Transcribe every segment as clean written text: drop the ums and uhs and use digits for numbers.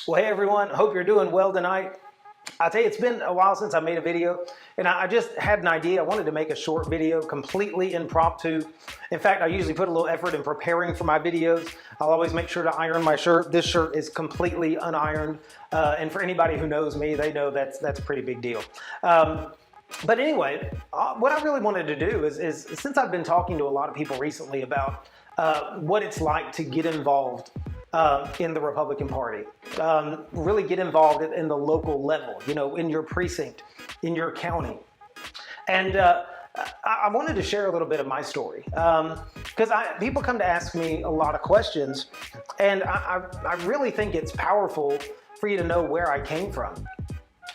Well, hey everyone, hope you're doing well tonight. I'll tell you, it's been a while since I made a video, and I just had an idea. I wanted to make a short video, completely impromptu. In fact, I usually put a little effort in preparing for my videos. I'll always make sure to iron my shirt. This shirt is completely unironed, and for anybody who knows me, they know that's a pretty big deal. But anyway, what I really wanted to do is since I've been talking to a lot of people recently about what it's like to get involved in the Republican Party, really get involved in the local level, in your precinct, in your county. And I wanted to share a little bit of my story because people come to ask me a lot of questions, and I really think it's powerful for you to know where I came from.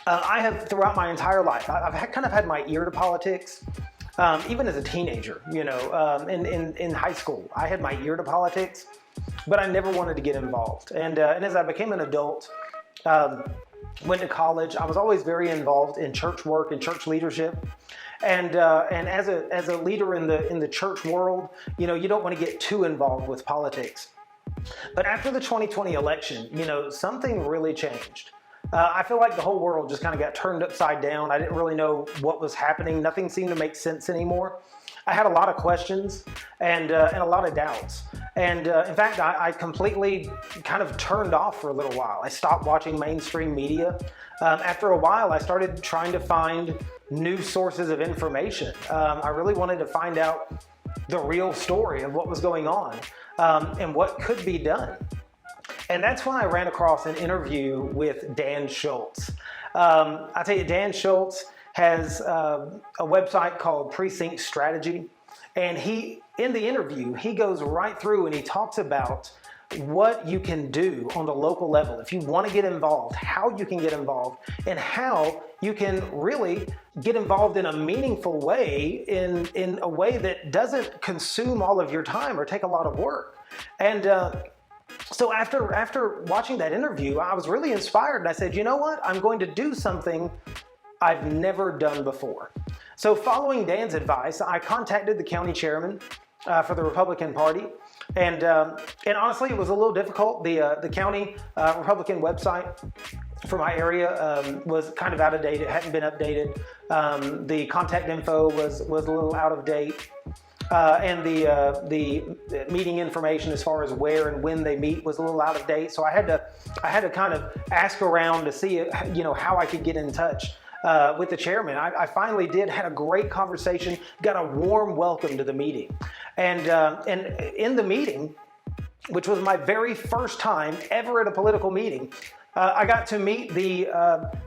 I have, throughout my entire life, I've kind of had my ear to politics. Even as a teenager, in high school, I had my ear to politics, but I never wanted to get involved. And as I became an adult, went to college, I was always very involved in church work and church leadership. And as a leader in the church world, you don't want to get too involved with politics. But after the 2020 election, something really changed. I feel like the whole world just kind of got turned upside down. I didn't really know what was happening. Nothing seemed to make sense anymore. I had a lot of questions and a lot of doubts. And in fact, I completely kind of turned off for a little while. I stopped watching mainstream media. After a while, I started trying to find new sources of information. I really wanted to find out the real story of what was going on and what could be done. And that's when I ran across an interview with Dan Schultz. I tell you, Dan Schultz has a website called Precinct Strategy. And in the interview, he goes right through and he talks about what you can do on the local level. If you want to get involved, how you can get involved, and how you can really get involved in a meaningful way, in a way that doesn't consume all of your time or take a lot of work. And so after watching that interview, I was really inspired, and I said, you know what? I'm going to do something I've never done before. So following Dan's advice, I contacted the county chairman for the Republican Party, and honestly, it was a little difficult. The county Republican website for my area was kind of out of date. It hadn't been updated. The contact info was a little out of date. And the meeting information as far as where and when they meet was a little out of date. So I had to kind of ask around to see, how I could get in touch with the chairman. I finally had a great conversation, got a warm welcome to the meeting. And in the meeting, which was my very first time ever at a political meeting, I got to meet the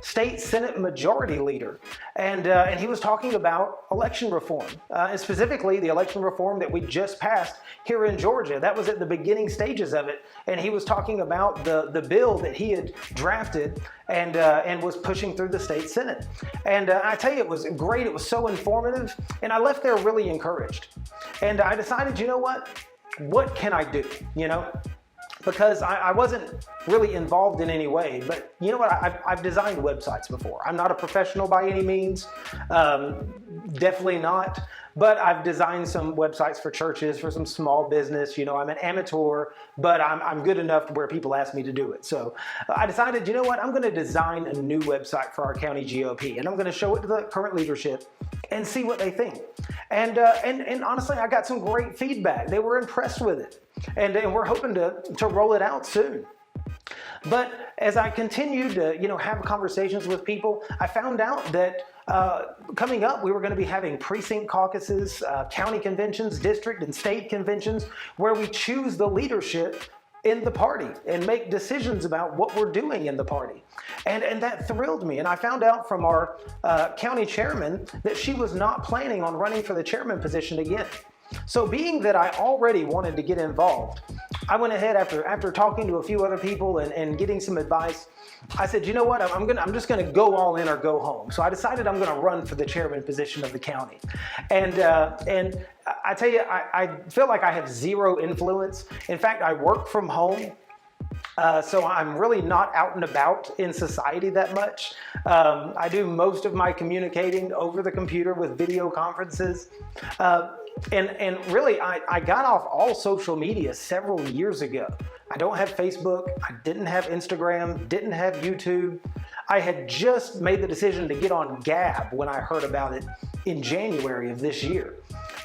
state Senate Majority Leader, and he was talking about election reform, and specifically the election reform that we just passed here in Georgia. That was at the beginning stages of it, and he was talking about the bill that he had drafted and was pushing through the state Senate. And I tell you, it was great. It was so informative, and I left there really encouraged. And I decided, you know what can I do? Because I wasn't really involved in any way. But you know what? I've designed websites before. I'm not a professional by any means, definitely not. But I've designed some websites for churches, for some small business. I'm an amateur, but I'm good enough to where people ask me to do it. So I decided, you know what? I'm going to design a new website for our county GOP, and I'm going to show it to the current leadership and see what they think. And honestly, I got some great feedback. They were impressed with it. And we're hoping to roll it out soon. But as I continued to, have conversations with people, I found out that coming up, we were going to be having precinct caucuses, county conventions, district and state conventions, where we choose the leadership in the party and make decisions about what we're doing in the party. And that thrilled me. And I found out from our county chairman that she was not planning on running for the chairman position again. So being that I already wanted to get involved, I went ahead after talking to a few other people and getting some advice. I said, you know what, I'm just gonna go all in or go home. So I decided I'm gonna run for the chairman position of the county. And I tell you, I feel like I have zero influence. In fact, I work from home. So I'm really not out and about in society that much. I do most of my communicating over the computer with video conferences. And really, I got off all social media several years ago. I don't have Facebook. I didn't have Instagram, didn't have YouTube. I had just made the decision to get on Gab when I heard about it in January of this year.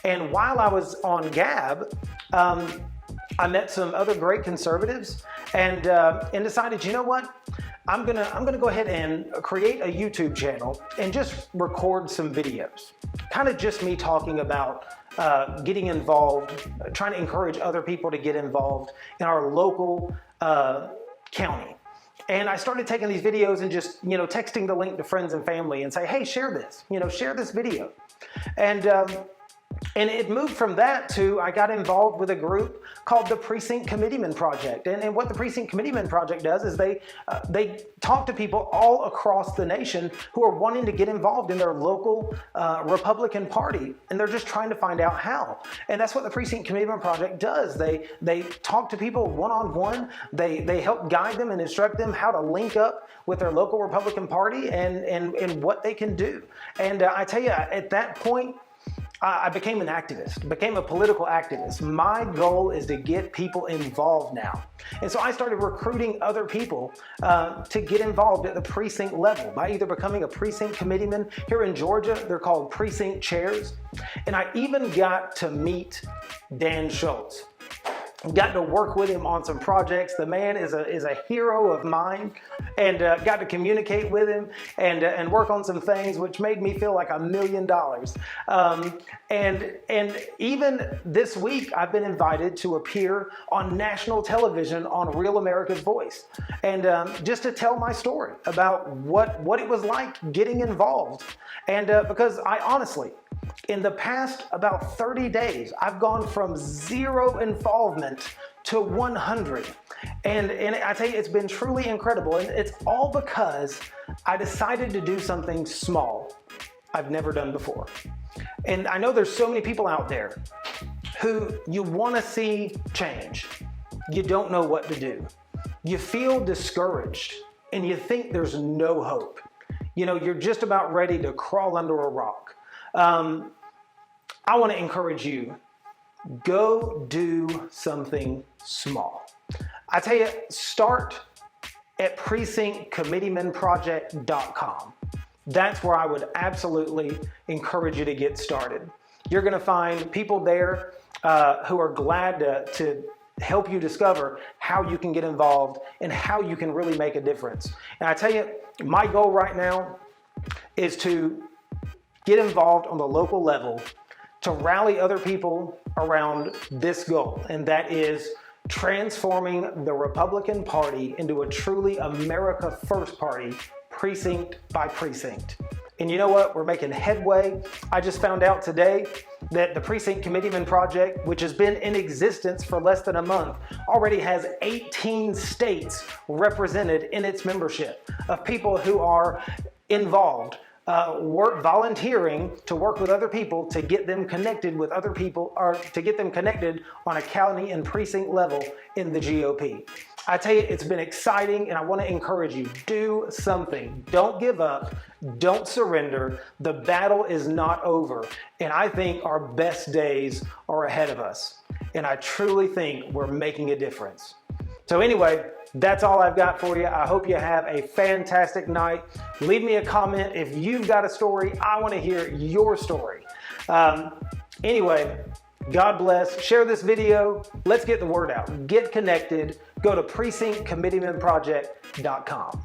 And while I was on Gab, I met some other great conservatives and decided, you know what? I'm gonna go ahead and create a YouTube channel and just record some videos. Kind of just me talking about getting involved, trying to encourage other people to get involved in our local county. And I started taking these videos and just, texting the link to friends and family and say, hey, share this, share this video. And it moved from that to I got involved with a group called the Precinct Committeeman Project. And what the Precinct Committeeman Project does is they talk to people all across the nation who are wanting to get involved in their local Republican Party. And they're just trying to find out how. And that's what the Precinct Committeeman Project does. They talk to people one-on-one. They help guide them and instruct them how to link up with their local Republican Party and what they can do. And I tell you, at that point, I became an activist, became a political activist. My goal is to get people involved now. And so I started recruiting other people to get involved at the precinct level by either becoming a precinct committeeman. Here in Georgia, they're called precinct chairs. And I even got to meet Dan Schultz. Got to work with him on some projects. The man is a hero of mine, and got to communicate with him and work on some things which made me feel like $1 million. And even this week, I've been invited to appear on national television on Real America's Voice, and just to tell my story about what it was like getting involved. And because I honestly, in the past about 30 days, I've gone from 0 involvement to 100. And I tell you, it's been truly incredible. And it's all because I decided to do something small I've never done before. And I know there's so many people out there who you want to see change. You don't know what to do. You feel discouraged and you think there's no hope. You're just about ready to crawl under a rock. I want to encourage you, go do something small. I tell you, start at precinctcommitteemanproject.com. That's where I would absolutely encourage you to get started. You're going to find people there who are glad to help you discover how you can get involved and how you can really make a difference. And I tell you, my goal right now is to get involved on the local level to rally other people around this goal, and that is transforming the Republican Party into a truly America First party, precinct by precinct. And you know what? We're making headway. I just found out today that the Precinct Committeeman Project, which has been in existence for less than a month, already has 18 states represented in its membership of people who are involved, volunteering to work with other people to get them connected with other people, or to get them connected on a county and precinct level in the GOP. I tell you, it's been exciting, and I want to encourage you, do something. Don't give up. Don't surrender. The battle is not over, and I think our best days are ahead of us, and I truly think we're making a difference. So anyway, that's all I've got for you. I hope you have a fantastic night. Leave me a comment if you've got a story. I want to hear your story. Anyway, God bless. Share this video. Let's get the word out. Get connected. Go to precinctcommitteemanproject.com.